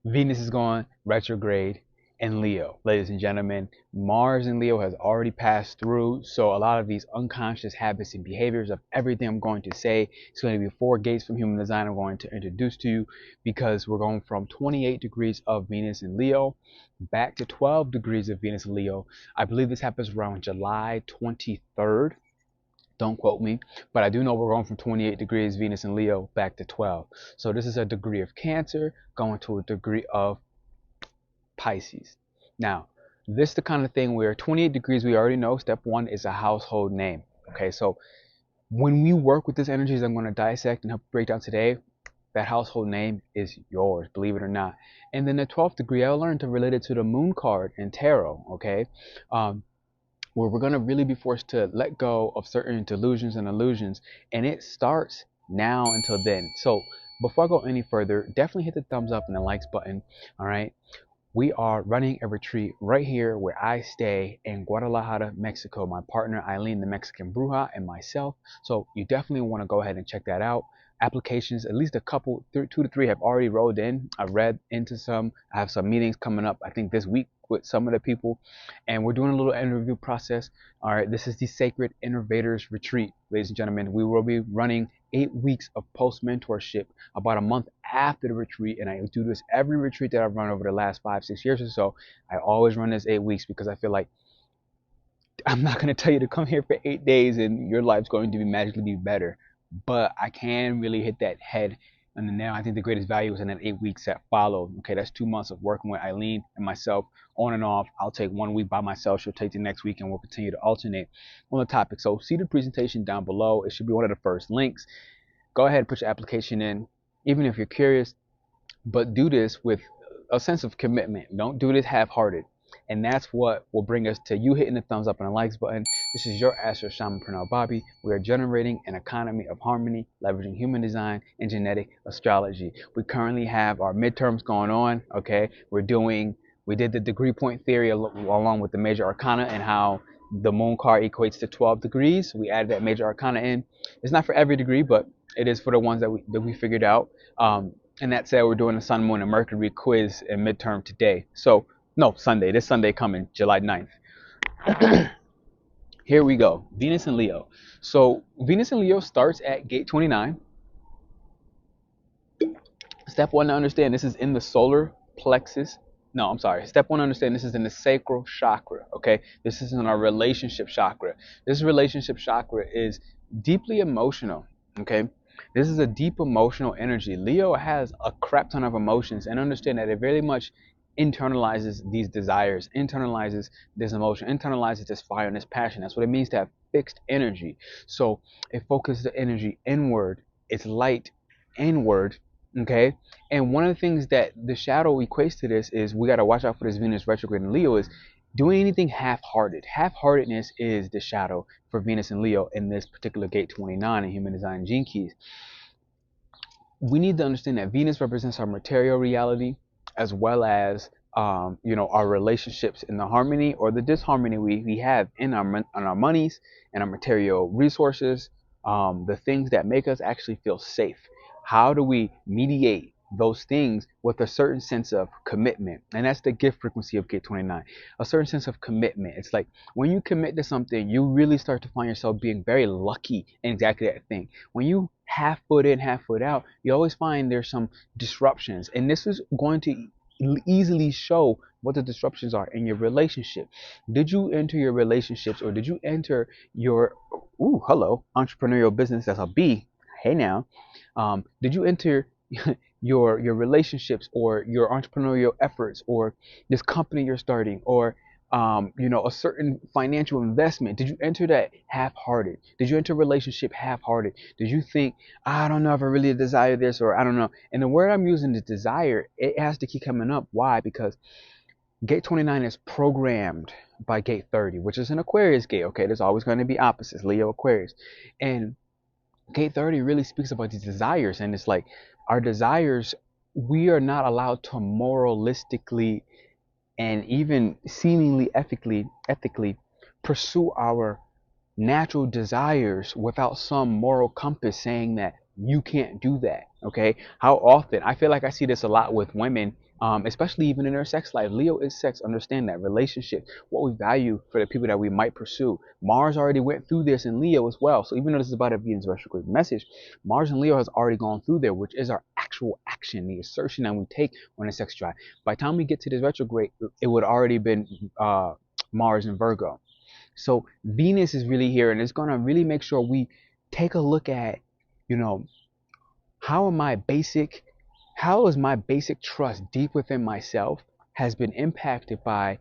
Venus is going retrograde in Leo. Ladies and gentlemen, Mars in Leo has already passed through. So a lot of these unconscious habits and behaviors of everything I'm going to say, it's going to be 4 gates from human design I'm going to introduce to you, because we're going from 28 degrees of Venus in Leo back to 12 degrees of Venus in Leo. I believe this happens around July 23rd. Don't quote me, but I do know we're going from 28 degrees Venus and Leo back to 12. So this is a degree of Cancer going to a degree of Pisces. Now, this is the kind of thing where 28 degrees, we already know step one is a household name. Okay, so when we work with this energies I'm going to dissect and help break down today, that household name is yours, believe it or not. And then the 12th degree, I learned to relate it to the moon card in tarot. Okay, where we're going to really be forced to let go of certain delusions and illusions, and it starts now until then. So before I go any further, definitely hit the thumbs up and the likes button. All right, we are running a retreat right here where I stay in Guadalajara, Mexico. My partner Eileen, the Mexican Bruja, and myself. So you definitely want to go ahead and check that out. Applications, at least a couple, 2 to 3 have already rolled in. I've read into some. I have some meetings coming up, I think this week, with some of the people, and we're doing a little interview process. All right, this is the Sacred Innovators Retreat, ladies and gentlemen. We will be running 8 weeks of post mentorship about a month after the retreat, and I do this every retreat that I've run over the last 5-6 years or so. I always run this 8 weeks because I feel like I'm not going to tell you to come here for 8 days and your life's going to be magically be better, but I can really hit that head on the nail. I think the greatest value is in that 8 weeks that follow. Okay, that's 2 months of working with Eileen and myself on and off. I'll take 1 week by myself, she'll take the next week, and we'll continue to alternate on the topic. So see the presentation down below. It should be one of the first links. Go ahead and put your application in, even if you're curious, but do this with a sense of commitment. Don't do this half-hearted. And that's what will bring us to you hitting the thumbs up and the likes button. This is your AstroShaman Pernell Bobby. We are generating an economy of harmony, leveraging human design and genetic astrology. We currently have our midterms going on. Okay, we did the degree point theory along with the major arcana and how the moon card equates to 12 degrees. We added that major arcana in. It's not for every degree, but it is for the ones that we figured out. And that said, we're doing a Sun, Moon, and Mercury quiz and midterm today. So, no, Sunday. This Sunday coming, July 9th. Here we go. Venus and Leo. So, Venus and Leo starts at gate 29. Step one to understand, this is in the solar plexus. No, I'm sorry. Step one to understand, this is in the sacral chakra. Okay, this is in our relationship chakra. This relationship chakra is deeply emotional. Okay, this is a deep emotional energy. Leo has a crap ton of emotions, and understand that it very much internalizes these desires, internalizes this emotion, internalizes this fire and this passion. That's what it means to have fixed energy. So it focuses the energy inward. It's light inward. Okay, and one of the things that the shadow equates to this is we got to watch out for this Venus retrograde in Leo is doing anything half-hearted. Half-heartedness is the shadow for Venus and Leo in this particular gate 29 in human design gene keys. We need to understand that Venus represents our material reality as well as our relationships in the harmony or the disharmony we have in our monies and our material resources, the things that make us actually feel safe. How do we mediate those things with a certain sense of commitment? And that's the gift frequency of gate 29, a certain sense of commitment. It's like when you commit to something, you really start to find yourself being very lucky in exactly that thing. When you half foot in, half foot out, you always find there's some disruptions, and this is going to easily show what the disruptions are in your relationship. Did you enter your relationships, or did you enter your entrepreneurial business? That's a B. Hey now, did you enter your relationships or your entrepreneurial efforts or this company you're starting or a certain financial investment? Did you enter that half-hearted? Did you enter a relationship half-hearted? Did you think, I don't know if I really desire this, or I don't know? And the word I'm using is desire. It has to keep coming up. Why? Because gate 29 is programmed by gate 30, which is an Aquarius gate. Okay, there's always going to be opposites, Leo, Aquarius. And gate 30 really speaks about these desires, and it's like our desires, we are not allowed to moralistically and even seemingly ethically pursue our natural desires without some moral compass saying that you can't do that. Okay, how often I feel like I see this a lot with women especially even in our sex life. Leo is sex. Understand that. Relationship, what we value for the people that we might pursue. Mars already went through this in Leo as well. So even though this is about a Venus retrograde message, Mars and Leo has already gone through there, which is our actual action, the assertion that we take on a sex drive. By the time we get to this retrograde, it would already been Mars and Virgo. So Venus is really here, and it's going to really make sure we take a look at, you know, how is my basic trust deep within myself has been impacted by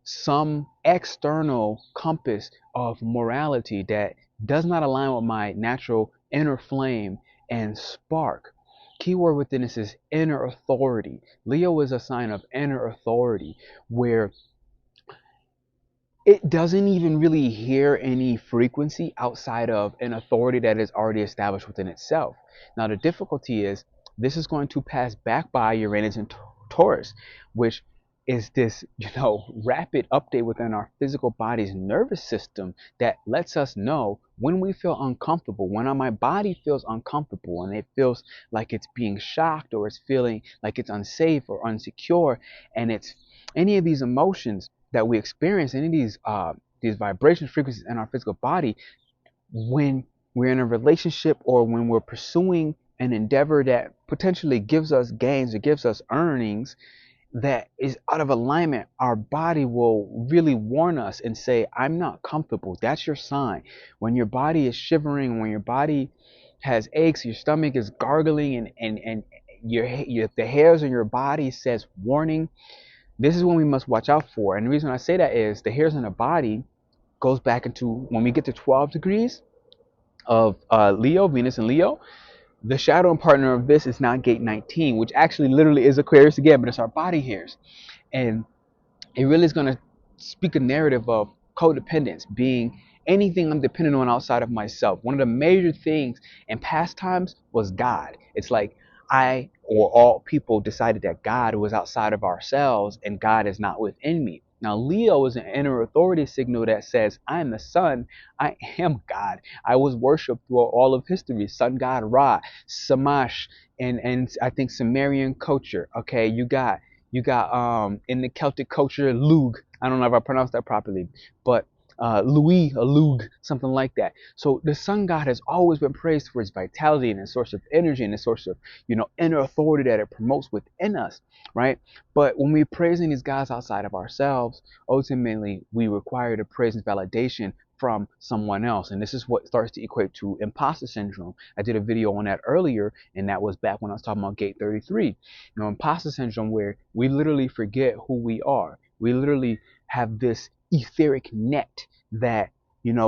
some external compass of morality that does not align with my natural inner flame and spark. Keyword within this is inner authority. Leo is a sign of inner authority, where it doesn't even really hear any frequency outside of an authority that is already established within itself. Now, the difficulty is this is going to pass back by Uranus and Taurus, which is this, rapid update within our physical body's nervous system that lets us know when we feel uncomfortable, when my body feels uncomfortable and it feels like it's being shocked, or it's feeling like it's unsafe or insecure, and it's any of these emotions that we experience, any of these vibration frequencies in our physical body, when we're in a relationship or when we're pursuing an endeavor that potentially gives us gains or gives us earnings that is out of alignment, our body will really warn us and say, I'm not comfortable. That's your sign. When your body is shivering, when your body has aches, your stomach is gargling, and the hairs on your body says warning, this is when we must watch out for. And the reason I say that is the hairs on the body goes back into when we get to 12 degrees of Leo, Venus and Leo. The shadow and partner of this is now gate 19, which actually literally is Aquarius again, but it's our body hairs. And it really is going to speak a narrative of co-dependence, being anything I'm dependent on outside of myself. One of the major things in past times was God. It's like I or all people decided that God was outside of ourselves and God is not within me. Now, Leo is an inner authority signal that says, I am the sun, I am God. I was worshipped throughout all of history. Sun god Ra, Samash, and I think Sumerian culture. Okay, you got in the Celtic culture, Lug. I don't know if I pronounced that properly, but Louis, a Lug, something like that. So the sun god has always been praised for its vitality and its source of energy and its source of, inner authority that it promotes within us, right? But when we're praising these gods outside of ourselves, ultimately we require the praise and validation from someone else. And this is what starts to equate to imposter syndrome. I did a video on that earlier, and that was back when I was talking about gate 33. Imposter syndrome, where we literally forget who we are. We literally have this etheric net that,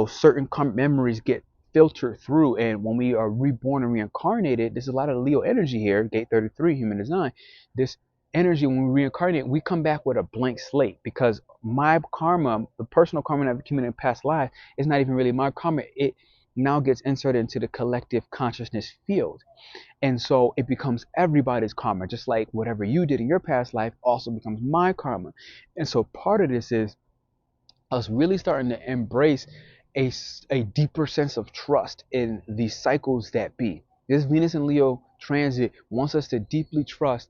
certain memories get filtered through. And when we are reborn and reincarnated, there's a lot of Leo energy here, gate 33, human design. This energy, when we reincarnate, we come back with a blank slate, because my karma, the personal karma that I've accumulated in past life, is not even really my karma. It now gets inserted into the collective consciousness field. And so it becomes everybody's karma, just like whatever you did in your past life also becomes my karma. And so part of this is us really starting to embrace a deeper sense of trust in the cycles that be. This Venus and Leo transit wants us to deeply trust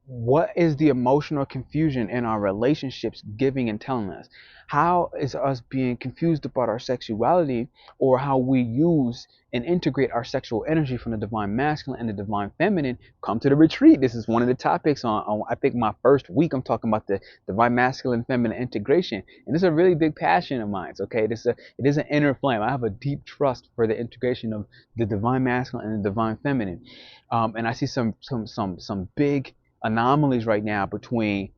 what is the emotional confusion in our relationships giving and telling us. How is us being confused about our sexuality, or how we use and integrate our sexual energy from the divine masculine and the divine feminine? Come to the retreat. This is one of the topics on I think my first week. I'm talking about the divine masculine feminine integration, and this is a really big passion of mine. Okay, it is an inner flame. I have a deep trust for the integration of the divine masculine and the divine feminine, and I see some big anomalies right now between,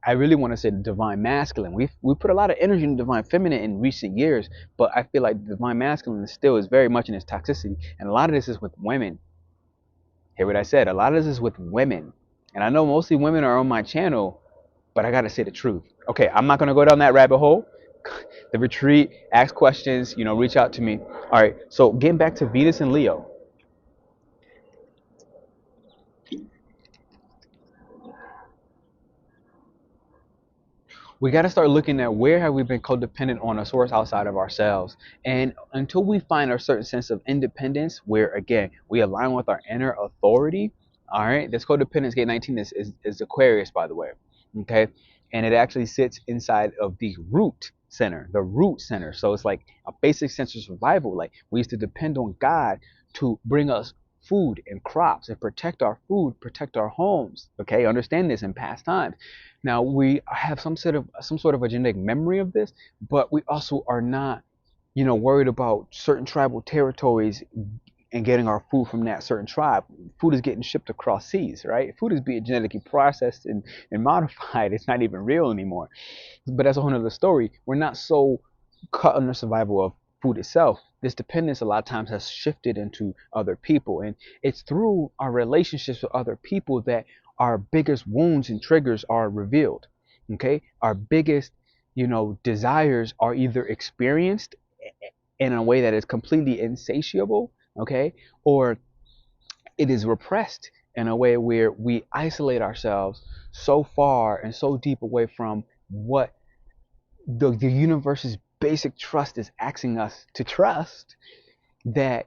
I really want to say the divine masculine. We put a lot of energy in the divine feminine in recent years, but I feel like the divine masculine still is very much in its toxicity, and a lot of this is with women. Hear what I said? A lot of this is with women, and I know mostly women are on my channel, but I gotta say the truth. Okay, I'm not gonna go down that rabbit hole. The retreat, ask questions, reach out to me. All right, so getting back to Venus and Leo. We got to start looking at where have we been codependent on a source outside of ourselves. And until we find a certain sense of independence, where again we align with our inner authority, All right, this codependence gate 19 is Aquarius, by the way. Okay, and it actually sits inside of the root center, So it's like a basic sense of survival. Like we used to depend on God to bring us food and crops and protect our food, protect our homes. Okay, understand this in past times. Now we have some sort of a genetic memory of this, but we also are not, worried about certain tribal territories and getting our food from that certain tribe. Food is getting shipped across seas, right? Food is being genetically processed and modified. It's not even real anymore. But that's a whole other story. We're not so caught on the survival of food itself. This dependence a lot of times has shifted into other people. And it's through our relationships with other people that our biggest wounds and triggers are revealed. Okay? Our biggest, desires are either experienced in a way that is completely insatiable, okay, or it is repressed in a way where we isolate ourselves so far and so deep away from what the universe's basic trust is asking us to trust, that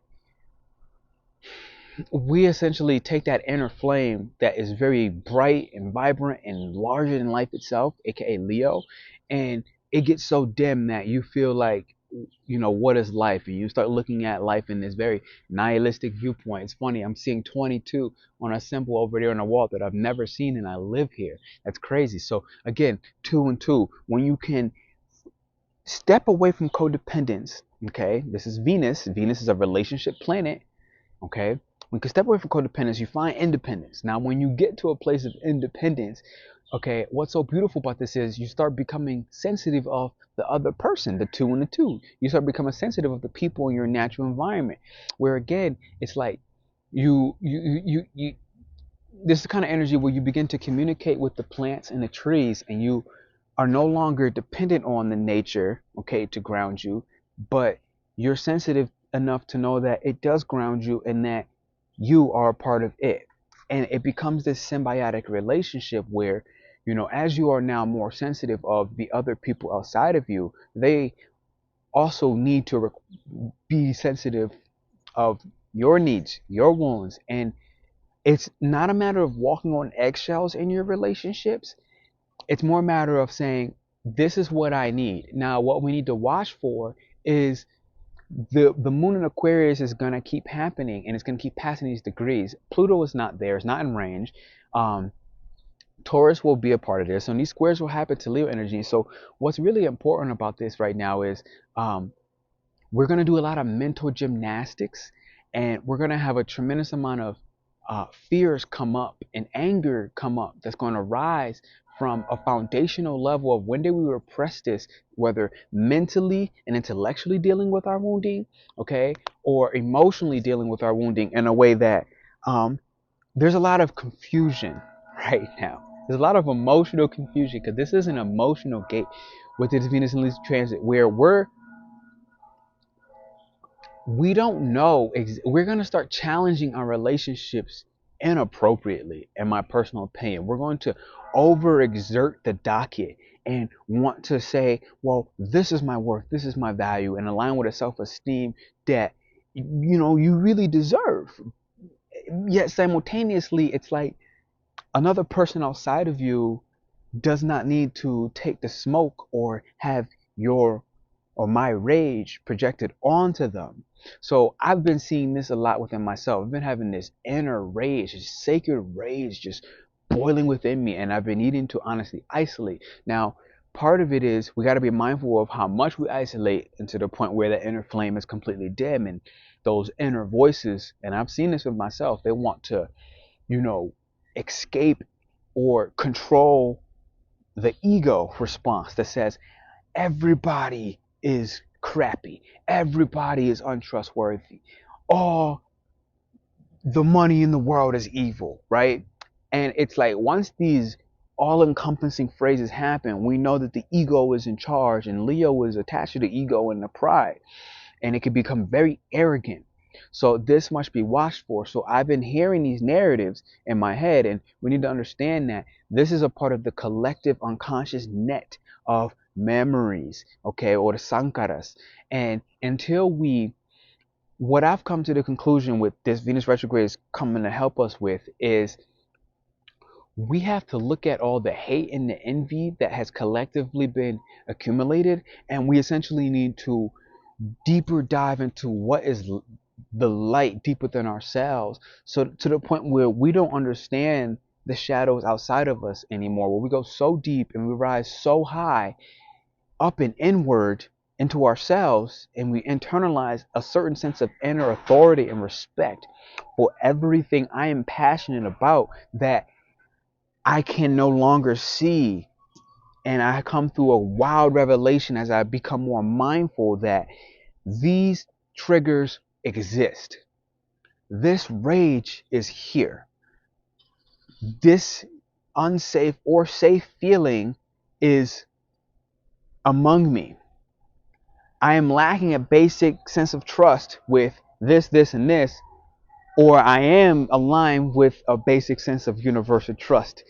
we essentially take that inner flame that is very bright and vibrant and larger than life itself, aka Leo, and it gets so dim that you feel like, what is life? And you start looking at life in this very nihilistic viewpoint. It's funny, I'm seeing 22 on a symbol over there on the wall that I've never seen, and I live here. That's crazy. So again, 2 and 2, when you can step away from codependence, okay, this is Venus. Venus is a relationship planet, okay. When you can step away from codependence, you find independence. Now, when you get to a place of independence, okay, what's so beautiful about this is you start becoming sensitive of the other person, the 2 and the 2. You start becoming sensitive of the people in your natural environment, where again, it's like you this is the kind of energy where you begin to communicate with the plants and the trees, and you are no longer dependent on the nature, okay, to ground you, but you're sensitive enough to know that it does ground you and that you are a part of it. And it becomes this symbiotic relationship where, as you are now more sensitive of the other people outside of you, they also need to be sensitive of your needs, your wounds. And it's not a matter of walking on eggshells in your relationships. It's more a matter of saying, this is what I need. Now, what we need to watch for is the moon in Aquarius is going to keep happening, and it's going to keep passing these degrees. Pluto is not there. It's not in range. Taurus will be a part of this. And these squares will happen to Leo energy. So what's really important about this right now is we're going to do a lot of mental gymnastics, and we're going to have a tremendous amount of fears come up and anger come up that's going to rise from a foundational level of when did we repress this, whether mentally and intellectually dealing with our wounding, okay, or emotionally dealing with our wounding in a way that there's a lot of confusion right now. There's a lot of emotional confusion because this is an emotional gate with this Venus and Leo transit where we don't know. We're going to start challenging our relationships inappropriately, in my personal opinion. We're going to overexert the docket and want to say, well, this is my worth, this is my value, and align with a self-esteem that, you really deserve. Yet simultaneously, it's like another person outside of you does not need to take the smoke or have your or my rage projected onto them. So I've been seeing this a lot within myself. I've been having this inner rage, this sacred rage just boiling within me, and I've been needing to honestly isolate. Now, part of it is we got to be mindful of how much we isolate, and to the point where the inner flame is completely dim, and those inner voices, and I've seen this with myself, they want to, escape or control the ego response that says everybody is crappy, everybody is untrustworthy, all the money in the world is evil, right? And it's like once these all-encompassing phrases happen, we know that the ego is in charge, and Leo is attached to the ego and the pride, and it can become very arrogant. So this must be watched for. So I've been hearing these narratives in my head, and we need to understand that this is a part of the collective unconscious net of memories, okay, or the sankaras. And until we what I've come to the conclusion with this Venus retrograde is coming to help us with is we have to look at all the hate and the envy that has collectively been accumulated, and we essentially need to deeper dive into what is the light deep within ourselves, so to the point where we don't understand the shadows outside of us anymore, where we go so deep and we rise so high up and inward into ourselves, and we internalize a certain sense of inner authority and respect for everything I am passionate about, that I can no longer see. And I come through a wild revelation as I become more mindful that these triggers exist. This rage is here. This unsafe or safe feeling is among me. I am lacking a basic sense of trust with this, and this, or I am aligned with a basic sense of universal trust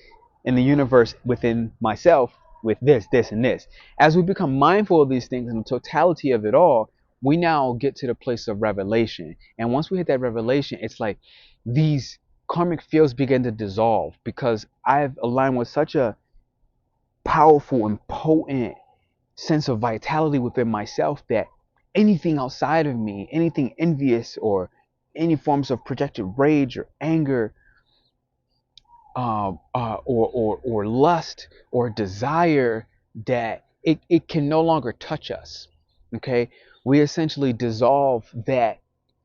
in the universe within myself with this, and this. As we become mindful of these things and the totality of it all, we now get to the place of revelation. And once we hit that revelation, it's like these karmic fields begin to dissolve, because I've aligned with such a powerful and potent sense of vitality within myself that anything outside of me, anything envious or any forms of projected rage or anger, or lust or desire, that it can no longer touch us. Okay, we essentially dissolve that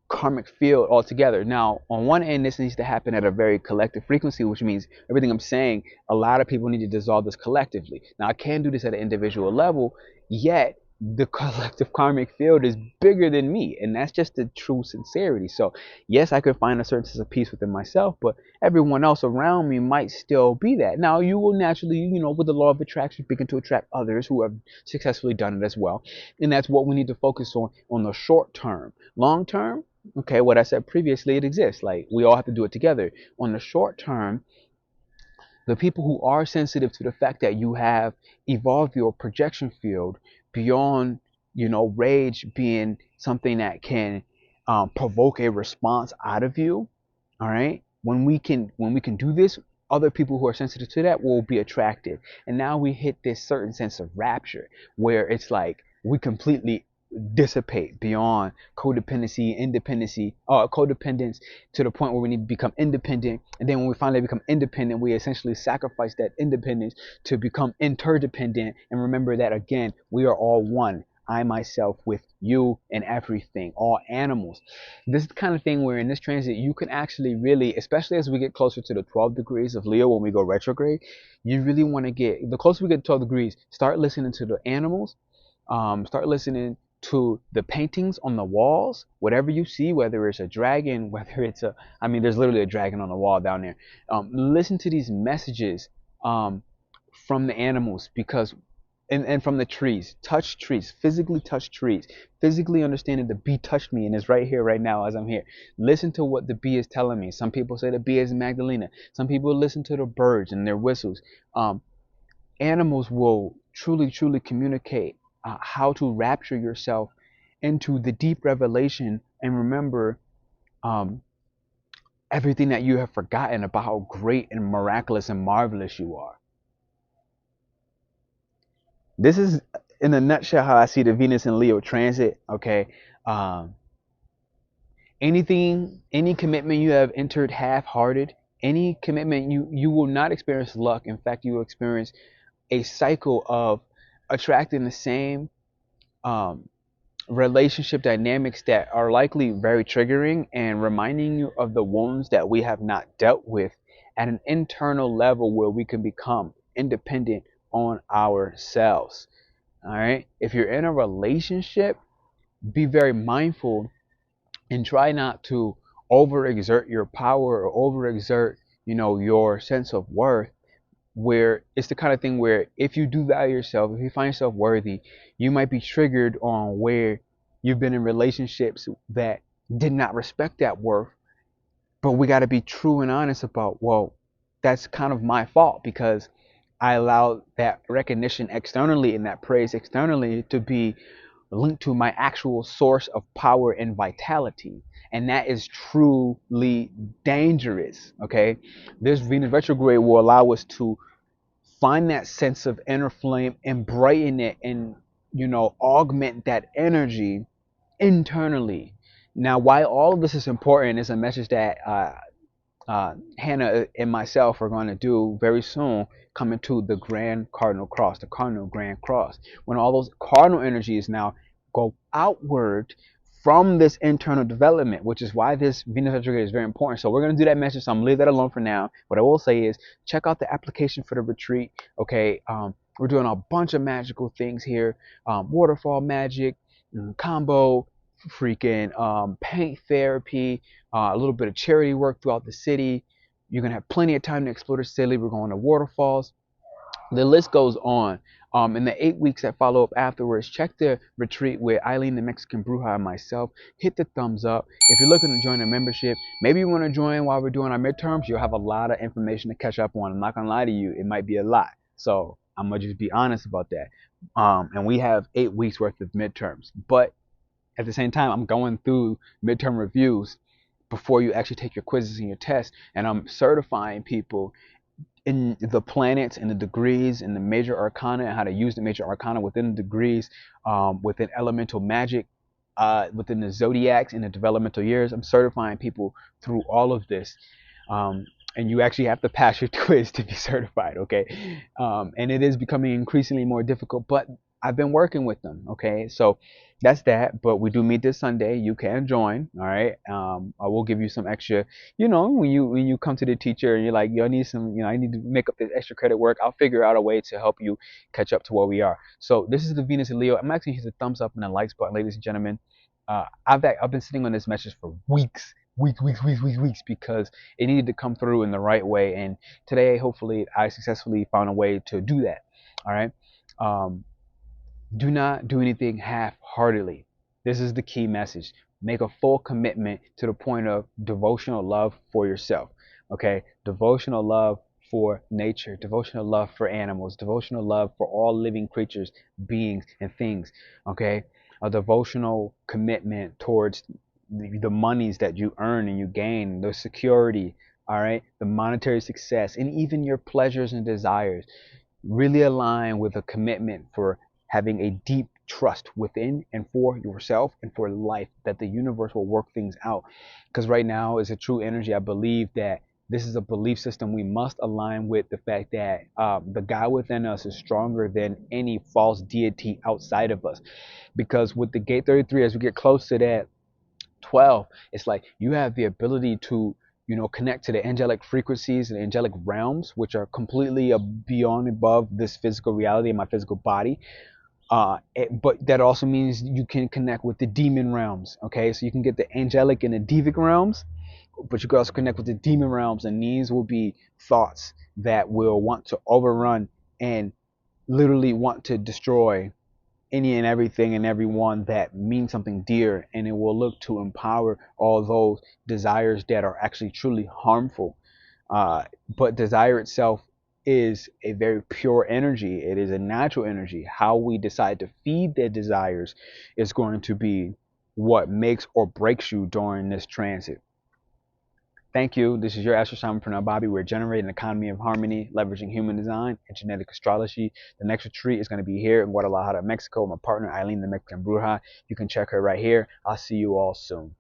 karmic field altogether. Now, on one end, this needs to happen at a very collective frequency, which means everything I'm saying, a lot of people need to dissolve this collectively. Now, I can do this at an individual level, yet the collective karmic field is bigger than me, and that's just the true sincerity. So yes, I could find a certain sense of peace within myself, but everyone else around me might still be that. Now, you will naturally, with the law of attraction, begin to attract others who have successfully done it as well, and that's what we need to focus on the short term. Long term, okay, what I said previously, it exists. Like, we all have to do it together. On the short term, the people who are sensitive to the fact that you have evolved your projection field beyond, rage being something that can provoke a response out of you. All right. When we can do this, other people who are sensitive to that will be attracted. And now we hit this certain sense of rapture where it's like we completely dissipate beyond codependency, codependence, to the point where we need to become independent. And then when we finally become independent, we essentially sacrifice that independence to become interdependent. And remember that, again, we are all one. I myself with you and everything, all animals. This is the kind of thing where in this transit you can actually really, especially as we get closer to the 12 degrees of Leo when we go retrograde, you really want to the closer we get to 12 degrees, start listening to the animals, start listening to the paintings on the walls, whatever you see, whether it's a dragon, whether it's there's literally a dragon on the wall down there. Listen to these messages from the animals, because and from the trees. Touch trees, physically touch trees, physically understanding the bee touched me and is right here right now as I'm here. Listen to what the bee is telling me. Some people say the bee is Magdalena. Some people listen to the birds and their whistles. Animals will truly communicate how to rapture yourself into the deep revelation and remember everything that you have forgotten about how great and miraculous and marvelous you are. This is, in a nutshell, how I see the Venus and Leo transit. Okay. Any commitment you have entered half-hearted, any commitment, you will not experience luck. In fact, you will experience a cycle of attracting the same relationship dynamics that are likely very triggering and reminding you of the wounds that we have not dealt with at an internal level where we can become independent on ourselves. All right. If you're in a relationship, be very mindful and try not to overexert your power or overexert, your sense of worth, where it's the kind of thing where if you do value yourself, if you find yourself worthy, you might be triggered on where you've been in relationships that did not respect that worth. But we got to be true and honest about, well, that's kind of my fault because I allowed that recognition externally and that praise externally to be linked to my actual source of power and vitality. And that is truly dangerous. Okay. This Venus retrograde will allow us to find that sense of inner flame and brighten it and, augment that energy internally. Now, why all of this is important is a message that Hannah and myself are going to do very soon, coming to the Grand Cardinal Cross, the Cardinal Grand Cross. When all those cardinal energies now go outward from this internal development, which is why this Venus retrograde is very important. So we're going to do that message. So I'm going to leave that alone for now. What I will say is check out the application for the retreat. Okay. We're doing a bunch of magical things here. Waterfall magic, combo, freaking paint therapy, a little bit of charity work throughout the city. You're going to have plenty of time to explore the city. We're going to waterfalls. The list goes on. In the 8 weeks that follow up afterwards, check the retreat with Eileen, the Mexican Bruja, and myself. Hit the thumbs up. If you're looking to join a membership, maybe you want to join while we're doing our midterms, you'll have a lot of information to catch up on. I'm not going to lie to you. It might be a lot. So I'm going to just be honest about that. And we have 8 weeks worth of midterms. But at the same time, I'm going through midterm reviews before you actually take your quizzes and your tests. And I'm certifying people in the planets and the degrees and the major arcana and how to use the major arcana within the degrees, within elemental magic, within the zodiacs and the developmental years. I'm certifying people through all of this. And you actually have to pass your quiz to be certified, okay? And it is becoming increasingly more difficult, but I've been working with them, okay? So that's that. But we do meet this Sunday. You can join, all right? I will give you some extra, when you come to the teacher and you're like, yo, I need some, I need to make up this extra credit work. I'll figure out a way to help you catch up to where we are. So this is the Venus and Leo. I'm actually hit the thumbs up and the likes button, ladies and gentlemen. I've been sitting on this message for weeks, because it needed to come through in the right way. And today, hopefully, I successfully found a way to do that. All right. Do not do anything half-heartedly. This is the key message. Make a full commitment to the point of devotional love for yourself. Okay. Devotional love for nature, devotional love for animals, devotional love for all living creatures, beings, and things. Okay. A devotional commitment towards the monies that you earn and you gain, the security, all right, the monetary success, and even your pleasures and desires. Really align with a commitment for having a deep trust within and for yourself and for life, that the universe will work things out. Because right now is a true energy. I believe that this is a belief system we must align with the fact that the God within us is stronger than any false deity outside of us. Because with the gate 33, as we get close to that 12, it's like you have the ability to connect to the angelic frequencies and angelic realms, which are completely beyond above this physical reality in my physical body. But that also means you can connect with the demon realms. Okay, so you can get the angelic and the devic realms, but you can also connect with the demon realms, and these will be thoughts that will want to overrun and literally want to destroy any and everything and everyone that means something dear, and it will look to empower all those desires that are actually truly harmful. But desire itself is a very pure energy. It is a natural energy. How we decide to feed their desires is going to be what makes or breaks you during this transit. Thank you. This is your AstroShaman Pernell Bobby. We're generating an economy of harmony, leveraging human design and genetic astrology. The next retreat is going to be here in Guadalajara, Mexico. My partner, Eileen, the Mexican Bruja. You can check her right here. I'll see you all soon.